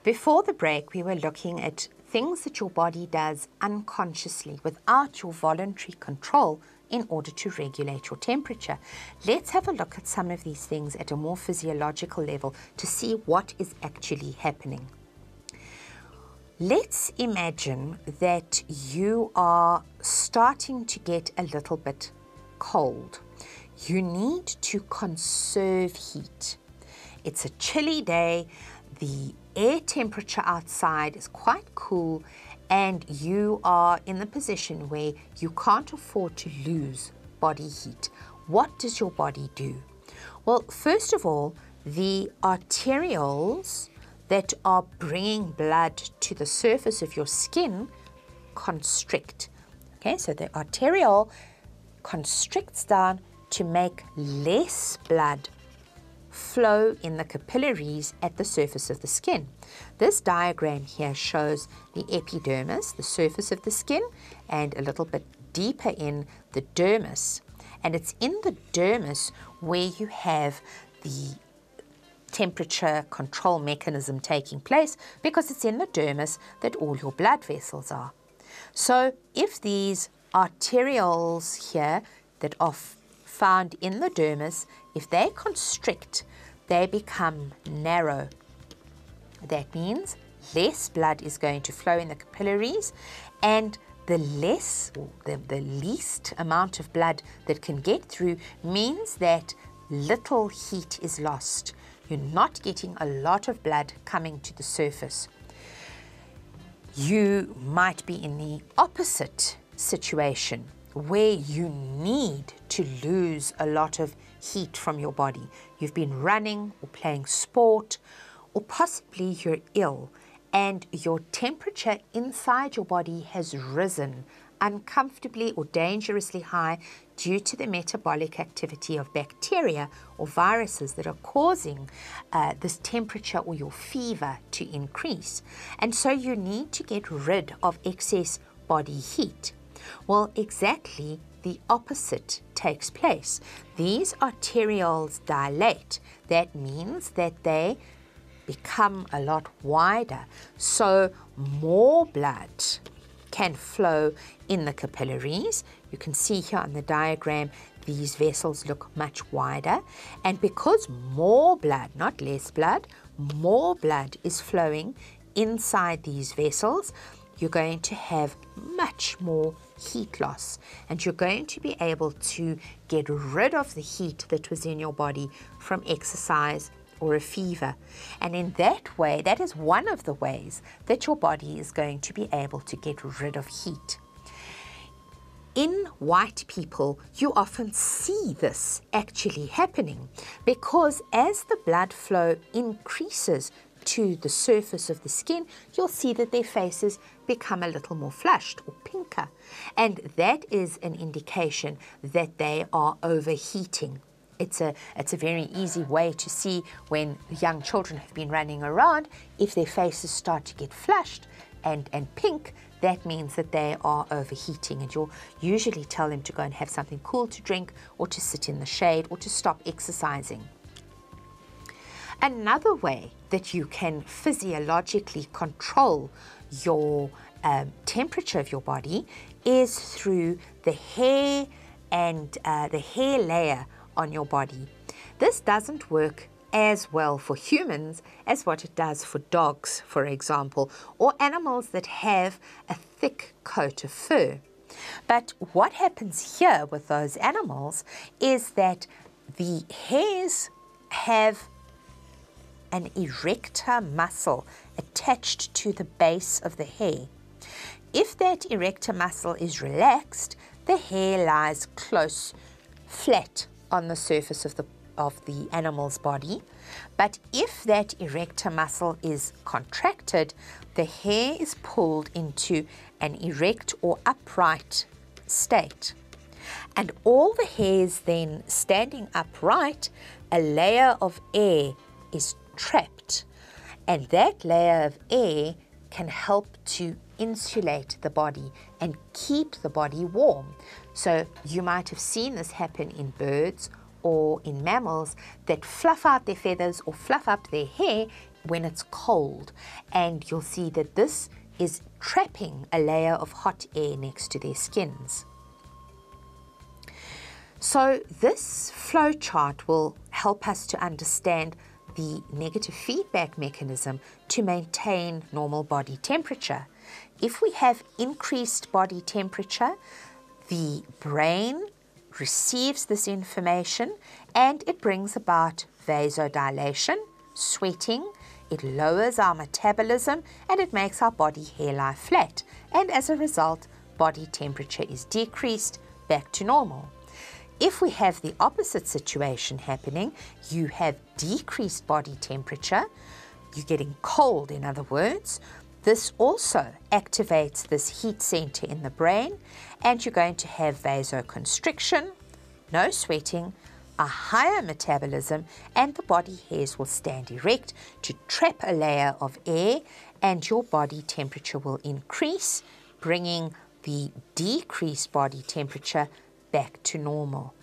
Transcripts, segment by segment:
Before the break, we were looking at things that your body does unconsciously without your voluntary control in order to regulate your temperature. Let's have a look at some of these things at a more physiological level to see what is actually happening. Let's imagine that you are starting to get a little bit cold. You need to conserve heat. It's a chilly day, the air temperature outside is quite cool, and you are in the position where you can't afford to lose body heat. What does your body do? Well, first of all, the arterioles that are bringing blood to the surface of your skin constrict. Okay, so the arteriole constricts down to make less blood flow in the capillaries at the surface of the skin. This diagram here shows the epidermis, the surface of the skin, and a little bit deeper in the dermis. And it's in the dermis where you have the temperature control mechanism taking place, because it's in the dermis that all your blood vessels are. So if these arterioles here that are found in the dermis, if they constrict, they become narrow. That means less blood is going to flow in the capillaries, and the least amount of blood that can get through means that little heat is lost. You're not getting a lot of blood coming to the surface. You might be in the opposite situation, where you need to lose a lot of heat from your body. You've been running or playing sport, or possibly you're ill and your temperature inside your body has risen uncomfortably or dangerously high due to the metabolic activity of bacteria or viruses that are causing this temperature or your fever to increase. And so you need to get rid of excess body heat. Well, exactly the opposite takes place. These arterioles dilate. That means that they become a lot wider, so more blood can flow in the capillaries. You can see here on the diagram, these vessels look much wider, and because more blood, not less blood, more blood is flowing inside these vessels, you're going to have much more heat loss, and you're going to be able to get rid of the heat that was in your body from exercise or a fever. And in that way, that is one of the ways that your body is going to be able to get rid of heat. In white people, you often see this actually happening, because as the blood flow increases to the surface of the skin, you'll see that their faces become a little more flushed or pinker. And that is an indication that they are overheating. It's a very easy way to see when young children have been running around. If their faces start to get flushed and pink, that means that they are overheating, and you'll usually tell them to go and have something cool to drink, or to sit in the shade, or to stop exercising. Another way that you can physiologically control your temperature of your body is through the hair and the hair layer on your body. This doesn't work as well for humans as what it does for dogs, for example, or animals that have a thick coat of fur. But what happens here with those animals is that the hairs have an erector muscle attached to the base of the hair. If that erector muscle is relaxed, the hair lies close, flat on the surface of the animal's body. But if that erector muscle is contracted, the hair is pulled into an erect or upright state. And all the hairs then standing upright, a layer of air is trapped, and that layer of air can help to insulate the body and keep the body warm. So you might have seen this happen in birds or in mammals that fluff out their feathers or fluff up their hair when it's cold, and you'll see that this is trapping a layer of hot air next to their skins. So this flow chart will help us to understand the negative feedback mechanism to maintain normal body temperature. If we have increased body temperature, the brain receives this information and it brings about vasodilation, sweating, it lowers our metabolism, and it makes our body hair lie flat. And as a result, body temperature is decreased back to normal. If we have the opposite situation happening, you have decreased body temperature, you're getting cold in other words, this also activates this heat center in the brain, and you're going to have vasoconstriction, no sweating, a higher metabolism, and the body hairs will stand erect to trap a layer of air, and your body temperature will increase, bringing the decreased body temperature back to normal.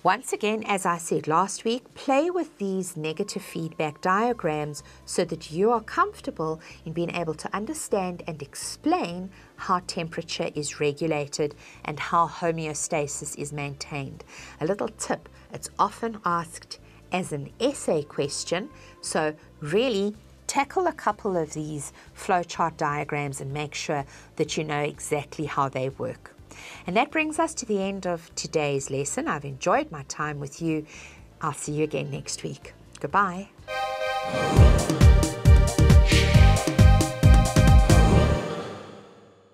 Once again, as I said last week, play with these negative feedback diagrams so that you are comfortable in being able to understand and explain how temperature is regulated and how homeostasis is maintained. A little tip, it's often asked as an essay question, so really tackle a couple of these flowchart diagrams and make sure that you know exactly how they work. And that brings us to the end of today's lesson. I've enjoyed my time with you. I'll see you again next week. Goodbye.